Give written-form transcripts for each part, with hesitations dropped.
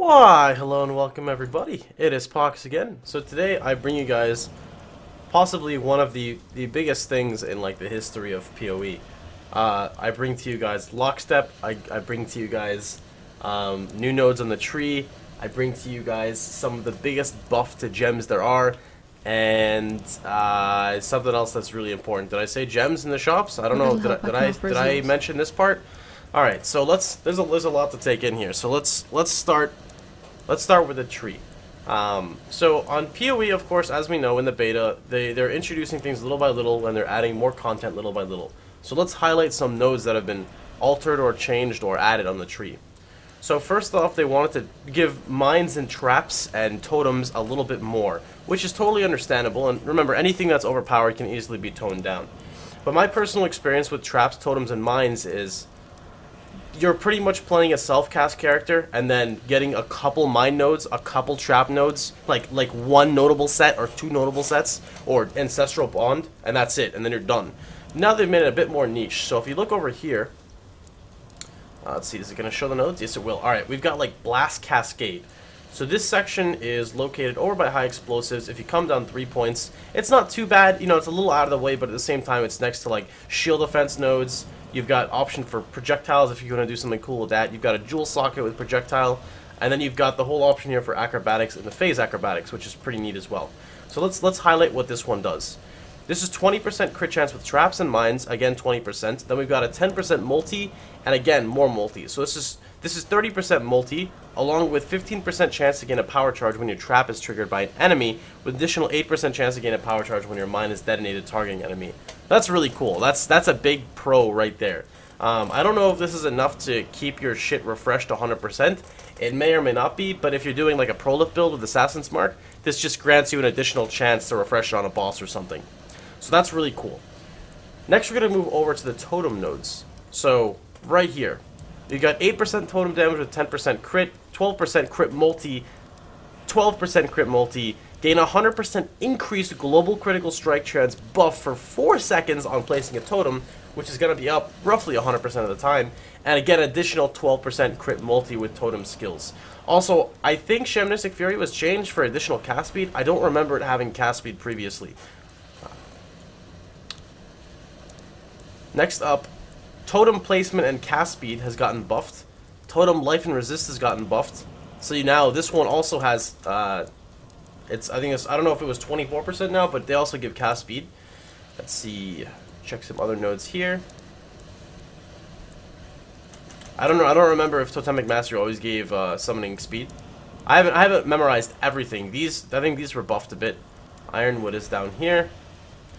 Why, hello and welcome everybody. It is Pohx again. So today I bring you guys possibly one of the biggest things in like the history of PoE. I bring to you guys Lockstep. I bring to you guys new nodes on the tree. I bring to you guys some of the biggest buff to gems there are, and something else that's really important. Did I say gems in the shops? I don't know. Did I mention this part? All right. So there's a lot to take in here. So let's start. Let's start with the tree. So on PoE, of course, as we know in the beta, they're introducing things little by little, and they're adding more content little by little. So let's highlight some nodes that have been altered or changed or added on the tree. So first off, they wanted to give mines and traps and totems a little bit more, which is totally understandable. And remember, anything that's overpowered can easily be toned down. But my personal experience with traps, totems, and mines is you're pretty much playing a self-cast character and then getting a couple mine nodes, a couple trap nodes, like one notable set or two notable sets, or Ancestral Bond, and that's it, and then you're done. Now they've made it a bit more niche. So if you look over here, let's see, is it going to show the nodes? Yes, it will. Alright, we've got like Blast Cascade. So this section is located over by high explosives. If you come down 3 points, it's not too bad. You know, it's a little out of the way, but at the same time, it's next to like shield defense nodes. You've got option for projectiles if you want to do something cool with that. You've got a jewel socket with projectile, and then you've got the whole option here for acrobatics and the phase acrobatics, which is pretty neat as well. So let's highlight what this one does. This is 20% crit chance with traps and mines, again 20%. Then we've got a 10% multi, and again more multi. So this is 30% multi, along with 15% chance to gain a power charge when your trap is triggered by an enemy, with additional 8% chance to gain a power charge when your mine is detonated targeting enemy. That's really cool. That's a big pro right there. I don't know if this is enough to keep your shit refreshed 100%. It may or may not be, but if you're doing like a prolif build with Assassin's Mark, this just grants you an additional chance to refresh it on a boss or something. So that's really cool. Next, we're going to move over to the totem nodes. So right here, you got 8% totem damage with 10% crit, 12% crit multi, 12% crit multi, gain 100% increased global critical strike chance buff for 4 seconds on placing a totem, which is going to be up roughly 100% of the time, and again additional 12% crit multi with totem skills. Also, I think Shamanistic Fury was changed for additional cast speed. I don't remember it having cast speed previously. Next up, totem placement and cast speed has gotten buffed. Totem life and resist has gotten buffed. So now this one also has I don't know if it was 24% now, but they also give cast speed. Let's see, check some other nodes here. I don't remember if Totemic Mastery always gave summoning speed. I haven't memorized everything. I think these were buffed a bit. Ironwood is down here.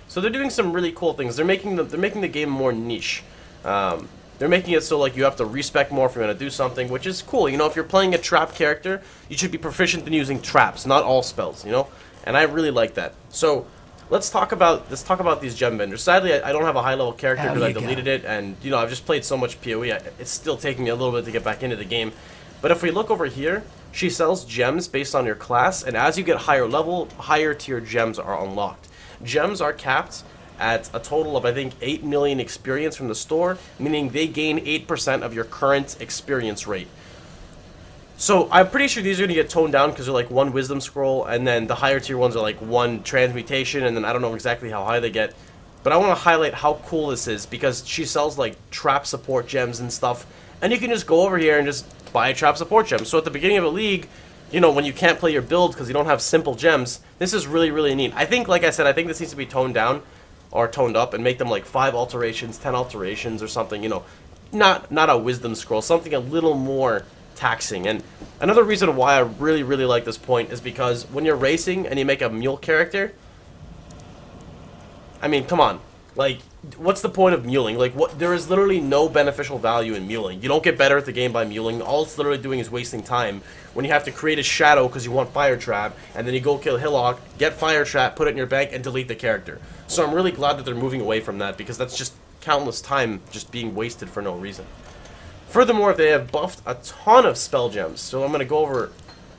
So they're doing some really cool things. They're making the game more niche. They're making it so like you have to respec more if you're gonna do something, which is cool. You know, if you're playing a trap character, you should be proficient in using traps, not all spells. You know, and I really like that. So let's talk about these gem vendors. Sadly, I don't have a high level character because I deleted it, and you know I've just played so much PoE. It's still taking me a little bit to get back into the game. But if we look over here, she sells gems based on your class, and as you get higher level, higher tier gems are unlocked. Gems are capped at a total of, I think, 8 million experience from the store, meaning they gain 8% of your current experience rate. So I'm pretty sure these are going to get toned down because they're like 1 wisdom scroll, and then the higher tier ones are like 1 transmutation, and then I don't know exactly how high they get. But I want to highlight how cool this is because she sells like trap support gems and stuff, and you can just go over here and just buy a trap support gem. So at the beginning of a league, you know, when you can't play your build because you don't have simple gems, this is really, really neat. I think, like I said, I think this needs to be toned down or toned up and make them like 5 alterations, 10 alterations or something, you know. Not a wisdom scroll, something a little more taxing. And another reason why I really, really like this point is because when you're racing and you make a mule character, I mean, come on. Like, what's the point of muling? Like, there is literally no beneficial value in muling. You don't get better at the game by muling. All it's literally doing is wasting time. When you have to create a shadow because you want Fire Trap, and then you go kill Hillock, get Fire Trap, put it in your bank, and delete the character. So I'm really glad that they're moving away from that, because that's just countless time just being wasted for no reason. Furthermore, they have buffed a ton of spell gems. So I'm going to go over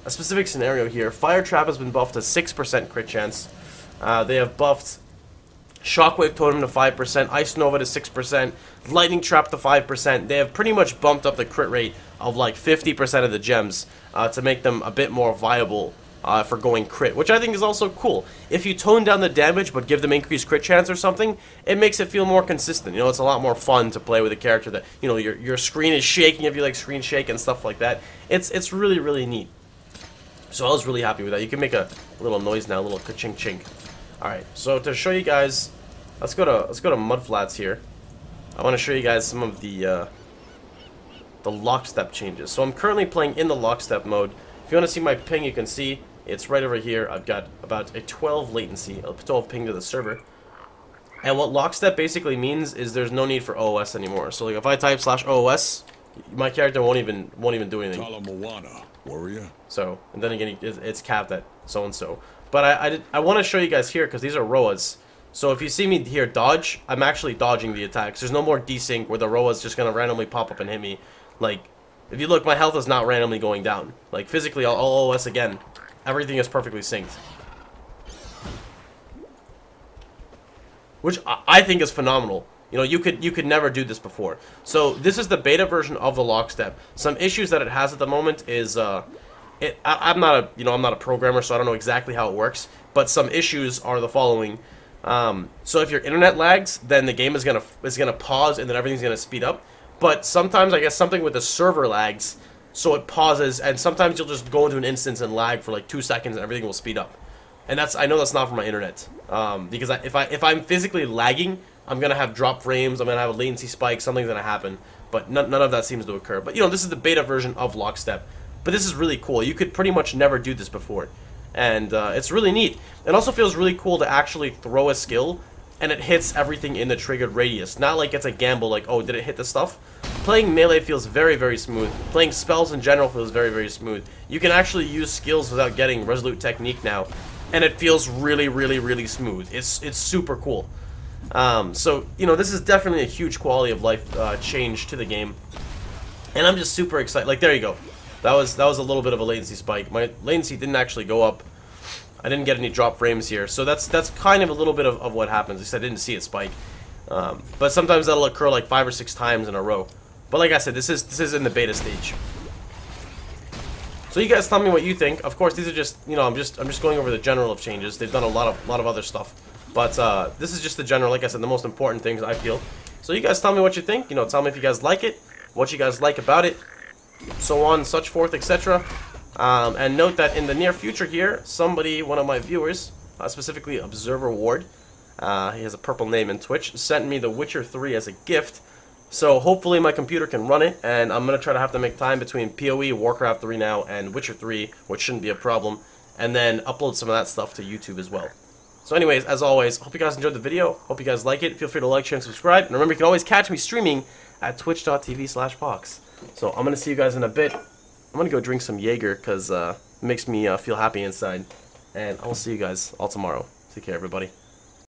a specific scenario here. Fire Trap has been buffed to 6% crit chance. They have buffed Shockwave Totem to 5%, Ice Nova to 6%, Lightning Trap to 5%. They have pretty much bumped up the crit rate of like 50% of the gems to make them a bit more viable for going crit, which I think is also cool. If you tone down the damage but give them increased crit chance or something, it makes it feel more consistent. You know, it's a lot more fun to play with a character that, you know, your screen is shaking if you like screen shake and stuff like that. It's really, really neat. So I was really happy with that. You can make a little noise now, a little ka-chink chink. Alright, so to show you guys, let's go to Mudflats here. I want to show you guys some of the Lockstep changes. So I'm currently playing in the Lockstep mode. If you want to see my ping, you can see it's right over here. I've got about a 12 latency, a 12 ping to the server. And what Lockstep basically means is there's no need for OOS anymore. So like if I type /OOS, my character won't even do anything. Warrior. So, and then again, it's capped at so-and-so. But I want to show you guys here because these are Roas. So if you see me here dodge, I'm actually dodging the attacks. There's no more desync where the Roa's just going to randomly pop up and hit me. Like, if you look, my health is not randomly going down. Like, physically, I'll OOS again. Everything is perfectly synced. Which I think is phenomenal. You know, you could never do this before. So this is the beta version of the Lockstep. Some issues that it has at the moment is I'm not a programmer, so I don't know exactly how it works. But some issues are the following. So if your internet lags, then the game is gonna pause and then everything's gonna speed up. But sometimes I guess something with the server lags, so it pauses, and sometimes you'll just go into an instance and lag for like 2 seconds and everything will speed up. And I know that's not from my internet, because if I'm physically lagging, I'm gonna have drop frames, I'm gonna have a latency spike, something's gonna happen. But none of that seems to occur. But you know, this is the beta version of Lockstep. But this is really cool. You could pretty much never do this before. And it's really neat. It also feels really cool to actually throw a skill and it hits everything in the triggered radius. Not like it's a gamble like, oh, did it hit the stuff? Playing melee feels very, very smooth. Playing spells in general feels very, very smooth. You can actually use skills without getting Resolute Technique now. And it feels really, really, really smooth. It's super cool. So, you know, this is definitely a huge quality of life change to the game. And I'm just super excited. Like, there you go. That was a little bit of a latency spike. My latency didn't actually go up. I didn't get any drop frames here. So that's kind of a little bit of what happens. At least I didn't see it spike. But sometimes that'll occur like 5 or 6 times in a row. But like I said, this is in the beta stage. So you guys tell me what you think. Of course, these are just, you know, I'm just going over the general of changes. They've done a lot of other stuff. But this is just the general, like I said, the most important things I feel. So you guys tell me what you think. You know, tell me if you guys like it, what you guys like about it, so on, such forth, etc. And note that in the near future here, one of my viewers, specifically Observer Ward, he has a purple name in Twitch, sent me The Witcher 3 as a gift. So hopefully my computer can run it, and I'm going to try to have to make time between PoE, Warcraft 3 now, and Witcher 3, which shouldn't be a problem, and then upload some of that stuff to YouTube as well. So anyways, as always, hope you guys enjoyed the video, hope you guys like it, feel free to like, share, and subscribe, and remember you can always catch me streaming at twitch.tv/Pohx. So I'm going to see you guys in a bit. I'm going to go drink some Jaeger, because it makes me feel happy inside, and I will see you guys all tomorrow. Take care, everybody.